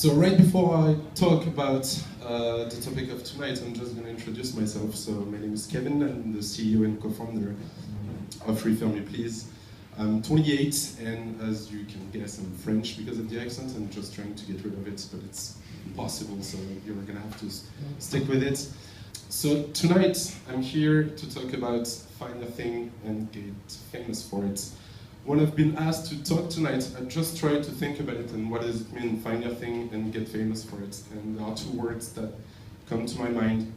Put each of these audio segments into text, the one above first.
So right before I talk about the topic of tonight, I'm just going to introduce myself. So my name is Kevin, I'm the CEO and co-founder of Refer Me Please. I'm 28, and as you can guess, I'm French because of the accent. I'm just trying to get rid of it, but it's impossible, so you're going to have to stick with it. So tonight, I'm here to talk about find a thing and get famous for it. When I've been asked to talk tonight, I just tried to think about it and what does it mean, find your thing and get famous for it. And there are two words that come to my mind.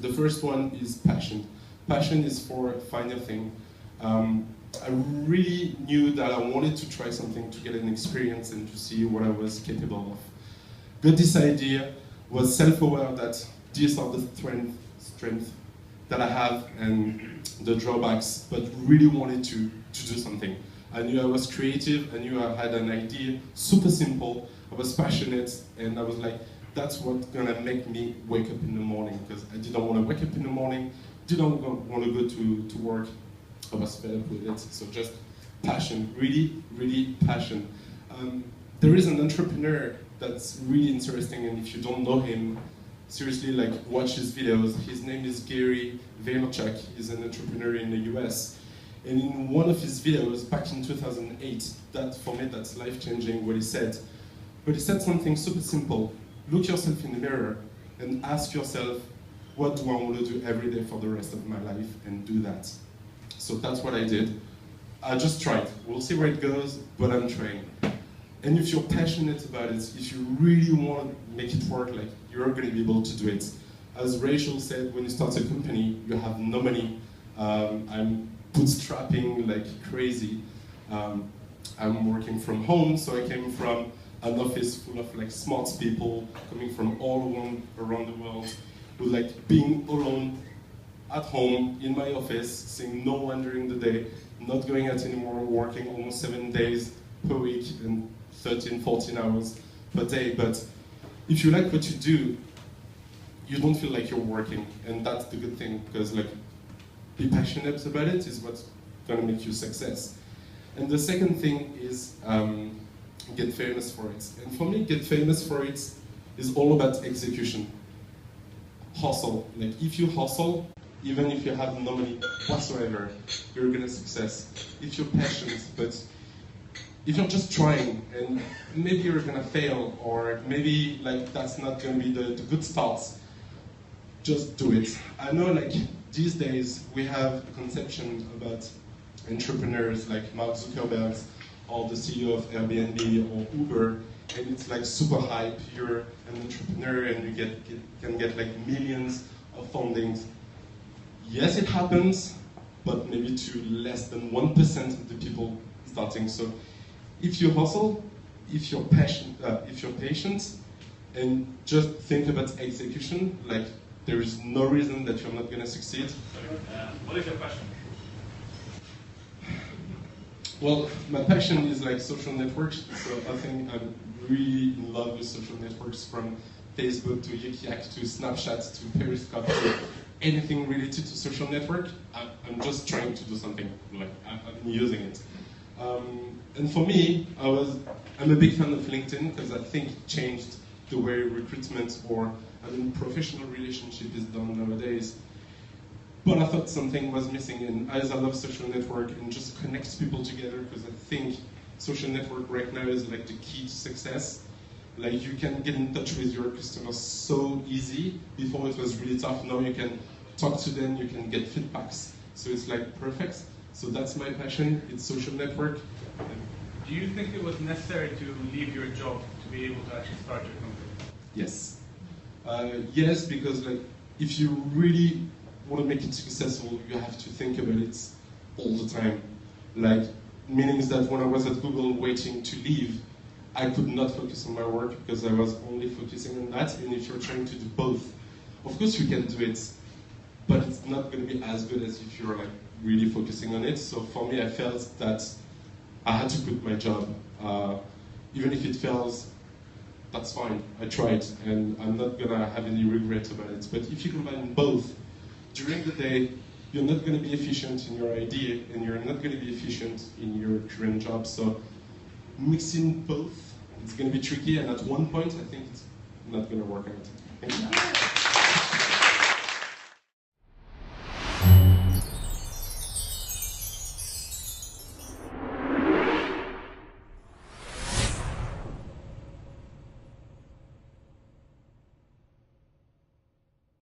The first one is passion. Passion is for find your thing. I really knew that I wanted to try something to get an experience and to see what I was capable of. Got this idea, was self-aware that these are the strengths that I have and the drawbacks, but really wanted to do something. I knew I was creative, I knew I had an idea, super simple, I was passionate, and I was like, that's what's gonna make me wake up in the morning, because I didn't want to wake up in the morning, didn't want to go to work, I was fed up with it, so just passion, really, really passion. There is an entrepreneur that's really interesting, and if you don't know him, seriously, like, watch his videos. His name is Gary Vaynerchuk, he's an entrepreneur in the US. And in one of his videos back in 2008, that for me, that's life-changing what he said. But he said something super simple. Look yourself in the mirror and ask yourself, what do I want to do every day for the rest of my life, and do that. So that's what I did. I just tried. We'll see where it goes, but I'm trying. And if you're passionate about it, if you really want to make it work, like, you're going to be able to do it. As Rachel said, when you start a company, you have no money. I'm bootstrapping like crazy. I'm working from home, so I came from an office full of like smart people coming from all around the world, with like being alone at home in my office, seeing no one during the day, not going out anymore, working almost 7 days per week and 13, 14 hours per day. But if you like what you do, you don't feel like you're working, and that's the good thing, because like, be passionate about it is what's gonna make you success. And the second thing is get famous for it. And for me, get famous for it is all about execution. Hustle. Like, if you hustle, even if you have no money whatsoever, you're gonna success. If you're passionate, but if you're just trying, and maybe you're gonna fail, or maybe like that's not gonna be the good starts, just do it. I know, like, these days we have a conception about entrepreneurs like Mark Zuckerberg or the CEO of Airbnb or Uber, and it's like super hype. You're an entrepreneur and you can get like millions of fundings. Yes, it happens, but maybe to less than 1% of the people starting. So if you hustle, if you're patient, and just think about execution, like, there is no reason that you're not going to succeed. What is your passion? Well, my passion is like social networks, so I think I'm really in love with social networks, from Facebook to Yik to Snapchat to Periscope to anything related to social network. I'm just trying to do something, like, I'm using it. And for me, I'm a big fan of LinkedIn, because I think it changed the way recruitment or professional relationship is done nowadays. But I thought something was missing, and as I love social network and just connects people together, because I think social network right now is like the key to success. Like, you can get in touch with your customers so easy. Before it was really tough. Now you can talk to them, you can get feedbacks. So it's like perfect. So that's my passion, it's social network. Do you think it was necessary to leave your job to be able to actually start your company? Yes. Yes, because like, if you really want to make it successful, you have to think about it all the time. Like, meaning that when I was at Google waiting to leave, I could not focus on my work because I was only focusing on that. And if you're trying to do both, of course you can do it, but it's not going to be as good as if you're like really focusing on it. So for me, I felt that I had to quit my job. Even if it fails, that's fine, I tried, and I'm not gonna have any regret about it. But if you combine both, during the day, you're not gonna be efficient in your idea, and you're not gonna be efficient in your current job. So mixing both it's going to be tricky, and at one point, I think it's not going to work out. Thank you.